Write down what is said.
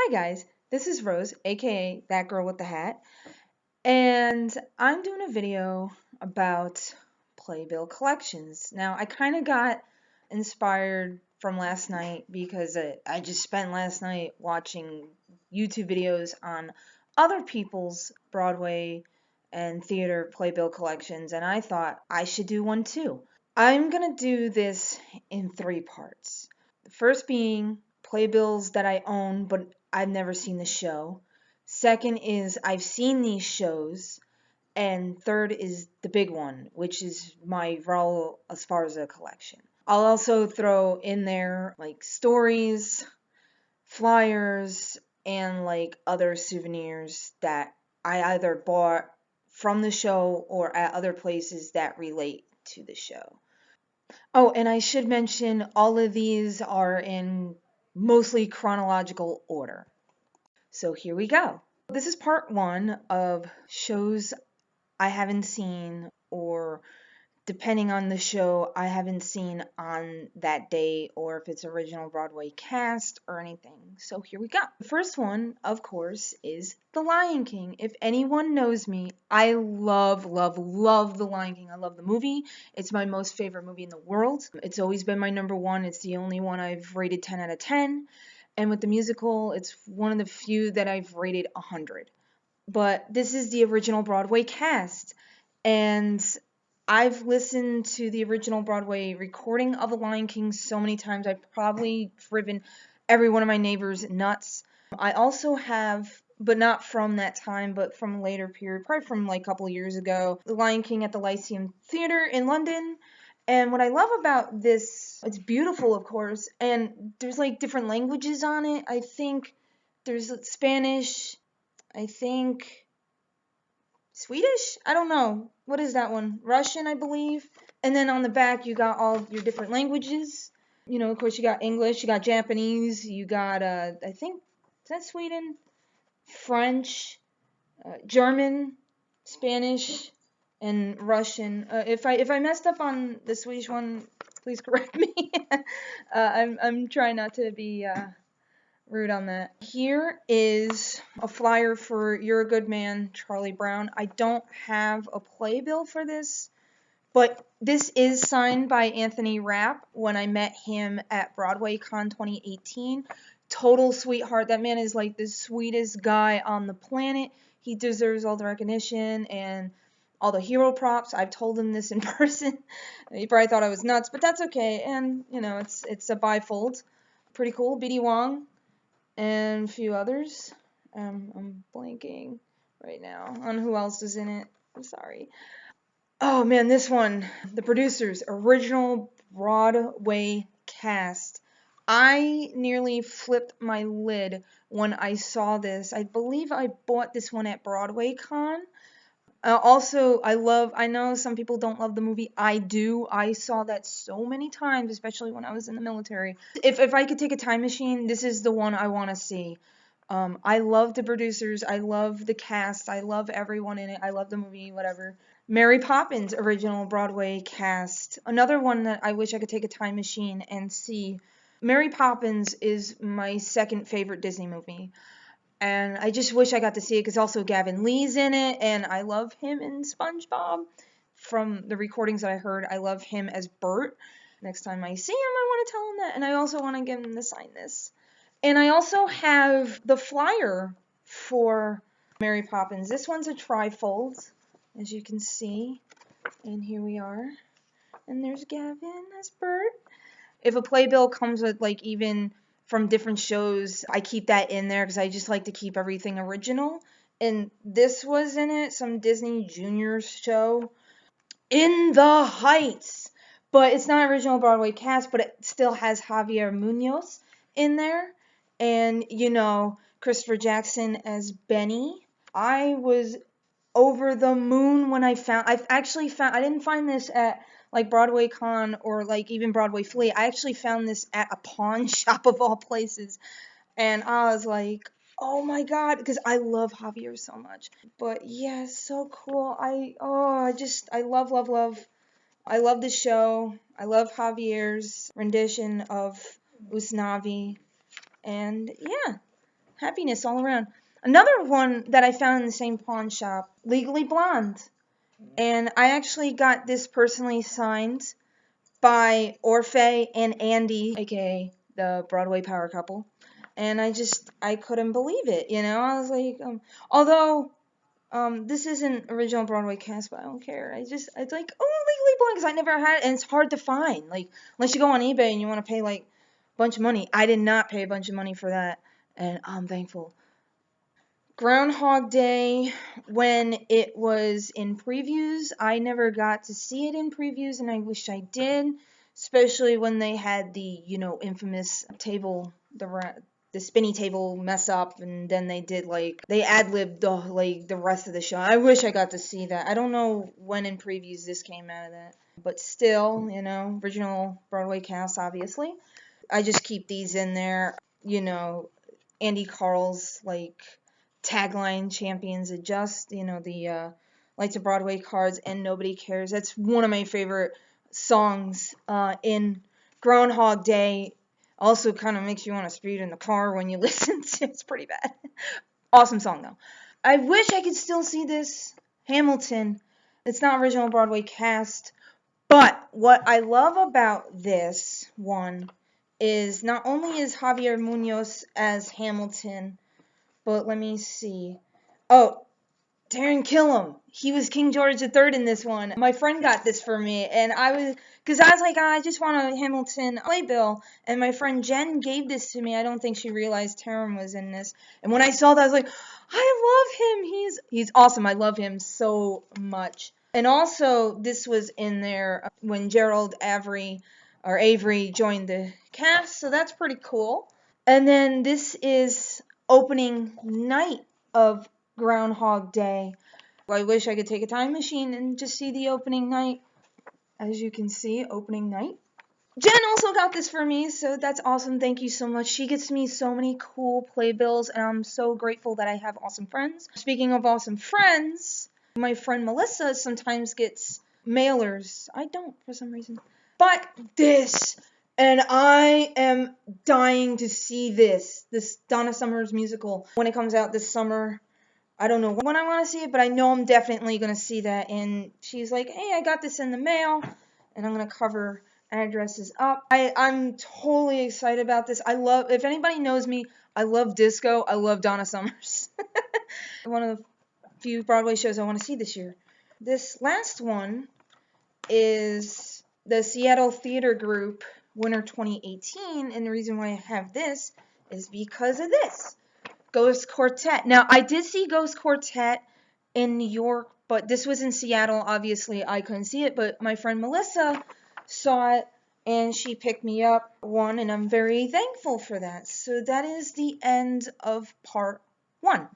Hi guys, this is Rose, aka That Girl with the Hat, and I'm doing a video about Playbill collections. Now, I kind of got inspired from last night because I just spent last night watching YouTube videos on other people's Broadway and theater Playbill collections, and I thought I should do one too. I'm gonna do this in three parts. The first being playbills that I own, but I've never seen the show. Second is I've seen these shows. And third is the big one, which is my Raúl Esparza collection. I'll also throw in there like stories, flyers, and like other souvenirs that I either bought from the show or at other places that relate to the show. Oh, and I should mention all of these are in mostly chronological order. So here we go. This is part one of shows I haven't seen, or depending on the show, I haven't seen on that day, or if it's original Broadway cast or anything. So here we go. The first one, of course, is The Lion King. If anyone knows me, I love, love, love The Lion King. I love the movie. It's my most favorite movie in the world. It's always been my number one. It's the only one I've rated 10 out of 10. And with the musical, it's one of the few that I've rated 100. But this is the original Broadway cast. And I've listened to the original Broadway recording of The Lion King so many times, I've probably driven every one of my neighbors nuts. I also have, but not from that time, but from a later period, probably from like a couple of years ago, The Lion King at the Lyceum Theatre in London. And what I love about this, it's beautiful, of course, and there's like different languages on it. I think there's Spanish, I think Swedish? I don't know. What is that one? Russian, I believe. And then on the back, you got all your different languages. You know, of course, you got English, you got Japanese, you got, I think, is that Sweden? French, German, Spanish, and Russian. If I messed up on the Swedish one, please correct me. I'm trying not to be rude on that. Here is a flyer for You're a Good Man, Charlie Brown. I don't have a playbill for this, but this is signed by Anthony Rapp when I met him at Broadway Con 2018. Total sweetheart. That man is like the sweetest guy on the planet. He deserves all the recognition and all the hero props. I've told him this in person. He probably thought I was nuts, but that's okay. And, you know, it's a bifold. Pretty cool. B.D. Wong and a few others. I'm blanking right now on who else is in it. I'm sorry. Oh man, this one, the producers, original Broadway cast. I nearly flipped my lid when I saw this. I believe I bought this one at Broadway Con. Also, I know some people don't love the movie. I do. I saw that so many times, especially when I was in the military. If I could take a time machine, this is the one I want to see. I love the producers. I love the cast. I love everyone in it. I love the movie, whatever. Mary Poppins, original Broadway cast. Another one that I wish I could take a time machine and see. Mary Poppins is my second favorite Disney movie. And I just wish I got to see it because also Gavin Lee's in it, and I love him in SpongeBob. From the recordings that I heard, I love him as Bert. Next time I see him, I want to tell him that, and I also want to get him to sign this. And I also have the flyer for Mary Poppins. This one's a trifold, as you can see. And here we are. And there's Gavin as Bert. If a playbill comes with like even from different shows, I keep that in there because I just like to keep everything original. And this was in it, some Disney Junior show, In the Heights. But it's not original Broadway cast, but it still has Javier Munoz in there. And, you know, Christopher Jackson as Benny. I was over the moon when I didn't find this at like Broadway Con or like even Broadway Flea. I actually found this at a pawn shop of all places. And I was like, oh my god, because I love Javier so much. But yeah, so cool. I love, love, love. I love the show. I love Javier's rendition of Usnavi. And yeah, happiness all around. Another one that I found in the same pawn shop, Legally Blonde. And I actually got this personally signed by Orfeh and Andy, aka the Broadway power couple. And I couldn't believe it, you know. I was like, although this isn't original Broadway cast, but I don't care. It's like, oh, Legally Blonde, because I never had it, and it's hard to find. Like, unless you go on eBay and you want to pay like a bunch of money. I did not pay a bunch of money for that, and I'm thankful. Groundhog Day, when it was in previews, I never got to see it in previews, and I wish I did, especially when they had the, infamous table, the spinny table mess up, and then they ad-libbed the rest of the show. I wish I got to see that. I don't know when in previews this came out of that, but still, original Broadway cast, obviously. I just keep these in there, Andy Carl's, tagline, champions adjust, the Lights of Broadway cards, and Nobody Cares. That's one of my favorite songs in Groundhog Day. Also kind of makes you want to speed in the car when you listen to it. It's pretty bad. Awesome song, though. I wish I could still see this Hamilton. It's not original Broadway cast, but what I love about this one is not only is Javier Munoz as Hamilton, but let me see. Oh, Taran Killam. He was King George III in this one. My friend got this for me, and because I was like, I just want a Hamilton playbill, and my friend Jen gave this to me. I don't think she realized Taran was in this. And when I saw that, I was like, I love him. He's awesome. I love him so much. And also, this was in there when Gerald Avery joined the cast, so that's pretty cool. And then this is opening night of Groundhog Day. I wish I could take a time machine and just see the opening night. As you can see, opening night. Jen also got this for me, so that's awesome. Thank you so much. She gets me so many cool playbills, and I'm so grateful that I have awesome friends. Speaking of awesome friends, my friend Melissa sometimes gets mailers. I don't, for some reason. But this, and I am dying to see this Donna Summer's musical when it comes out this summer. I don't know when I want to see it, but I know I'm definitely going to see that. And she's like, hey, I got this in the mail, and I'm going to cover addresses up. I'm totally excited about this. If anybody knows me, I love disco. I love Donna Summers. One of the few Broadway shows I want to see this year. This last one is the Seattle Theater Group Winter 2018, and the reason why I have this is because of this. Ghost Quartet. Now, I did see Ghost Quartet in New York, but this was in Seattle. Obviously, I couldn't see it, but my friend Melissa saw it, and she picked me up one, and I'm very thankful for that. So that is the end of part 1.